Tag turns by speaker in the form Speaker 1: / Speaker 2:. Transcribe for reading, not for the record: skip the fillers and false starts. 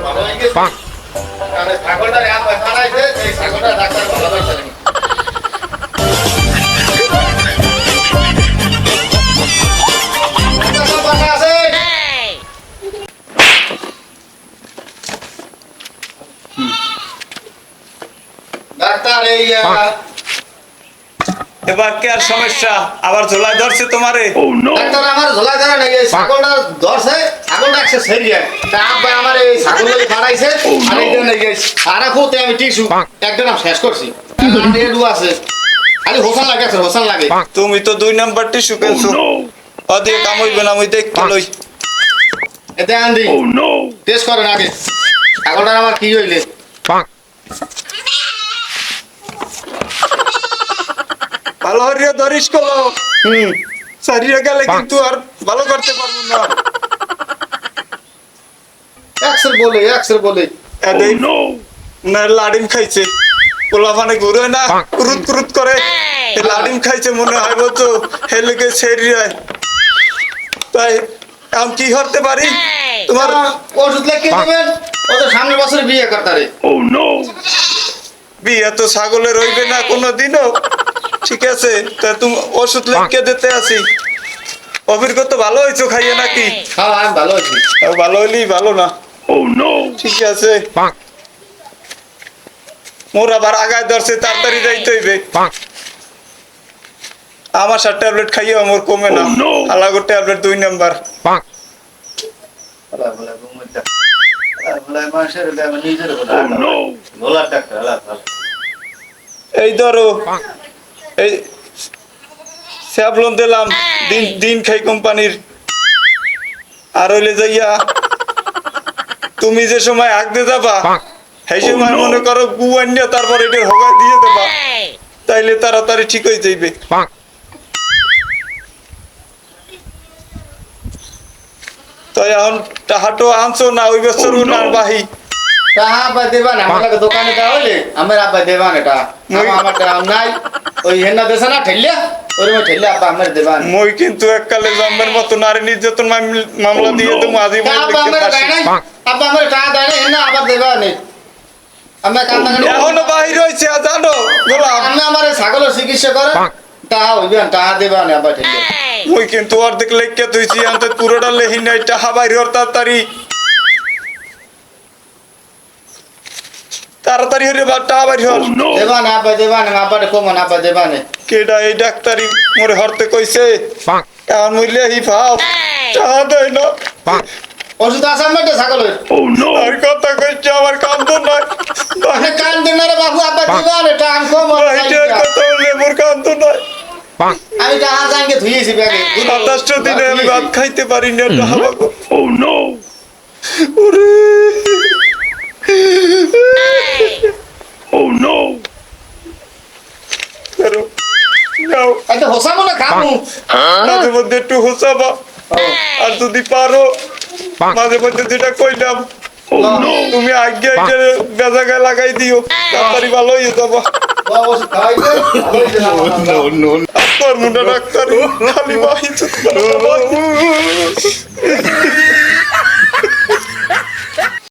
Speaker 1: ভালো হয়ে গেছে আরে ছাগলটা আর বানাইছে এই ছাগলটা ডাক্তার ভালো করছে নাকি ডাক্তার এই
Speaker 2: এবার কি আর সমস্যা আবার ঝোলায় ধরছে তোমারে
Speaker 1: ডাক্তার আমার ঝোলা ধরে নাই এই ছাগলটা ধরছে ছাগলটা একসে সেরিয়া তা আব্বা আমার এই ছাগলটা ফাড়াইছে আর এইটা নাই গেছে আর কোতে আমি টিস্যু একটা নাম শেষ করছি আর এডু আছে খালি হোসান লাগে আছে হোসান লাগে
Speaker 2: তুমি তো 2 নাম্বার টিস্যু পেলছো ওদিকে কাম হইবে না আমি দেখতে লই
Speaker 1: এতে আন্দি টেস্ট করেন আগে ছাগলটা আমার কি হইলে
Speaker 2: ভালো হরিয়া ধরিস কলো সারিয়া গেলে কিন্তু আর ভালো করতে পারবো না
Speaker 1: এক্সেল বলে
Speaker 2: এদেই না লাডিম খাইছে পোলাফানে ঘুরে না কুরুত কুরুত করে লাডিম খাইছে মনে হয় বলতো হেলেকে সেরিয়া তাই আমি কি করতে পারি
Speaker 1: তোমার ওষুধ লিখে দিবেন ও তো সামনের বছরে বিয়ে করতারে
Speaker 2: বিয়ে তো ছাগলে রইবে না কোনোদিনও ঠিক আছে তা তুমি ওষুধ লিখে দিতে আসি অভিজ্ঞতা ভালো হয়েছো খাইয়ে নাকি
Speaker 1: হ্যাঁ আমি ভালো আছি
Speaker 2: ভালো হইলেই ভালো না ঠিক আছে মোর আবার আগায় ধরছে তাড়াতাড়ি যাইতে হইবে আমার 7 ট্যাবলেট খাইয়ে আমার কমে না আলাগো ট্যাবলেট 2 নাম্বার এই ধরো এই স্যাভলন দিলাম দিন খাই কোম্পানির আর হইলে যাইয়া তুমি যে সময় আগতে যাবা সেই সময় মনে করো গুয়ান্যা তারপর এটা হোগা দিয়ে দেবা তাইলে তাড়াতাড়ি ঠিক হয়ে যাইবে তাই এখন টাহাটো আনছো না ওই বছর না বাহি
Speaker 1: টাহা আব্বা দেবা না আমাকে দোকানে দেওয়া হইলে আমার আব্বা দেবা না এটা আমার টাকা নাই ওই হেনা দেশে না ঠেলিয়া ওরে মই ঠেলিয়া আব্বা আমার দেবা না
Speaker 2: মই কিন্তু এককালে জন্মের মতো নারী নির্যাতন মামলা দিয়ে তুমি আজই
Speaker 1: আব্বা আমার দেয় নাই আব্বা আমার টাকা দেয় না হেনা আবার দেবা না আমি কান্না করে
Speaker 2: এখনো বাহির হইছে জানো গোলাম
Speaker 1: আমি আমার ছাগলের চিকিৎসা করে টাকা হইবে না টাকা দেবা না আব্বা ঠেলিয়া
Speaker 2: মই কিন্তু অর্ধেক লেখকে তুইছি আনতে পুরোটা লেহি নাই টাকা বাইরে তাড়াতাড়ি তাড়াতাড়ি হরে টাকা বাইরে হল
Speaker 1: দেবা না আব্বা দেবা না আব্বারে কম না আব্বা দেবা না
Speaker 2: কেডা এই ডাক্তারি মোরে হরতে কইছে কারণ মইলে হি ফাও টাকা দেয় না
Speaker 1: ওষুধ আছে আমার ছাগলের
Speaker 2: আর কথা কইছে আমার কাম তো নাই
Speaker 1: মানে কান দিন রে বাবু আব্বা দেবা না টাকা কম
Speaker 2: এইটার কথা বলে মোর কাম তো নাই
Speaker 1: আমি টাকা জাঙ্গে ধুইছি ব্যাগে
Speaker 2: 27 দিনে আমি ভাত খাইতে পারি না টাকা বাবু ও নো ওরে Oh no! Pero, no.
Speaker 1: এটা হোসাবো না খাবো
Speaker 2: মাঝে মধ্যে একটু হোসাবা আর যদি পারো মাঝে মধ্যে যেটা কইলাম তুমি আগে এটা বেজাগায় লাগাই দিও তাড়াতাড়ি ভালো হয়ে যাবো আপনার মুন্ডা ডাক্তার খালি বাহিত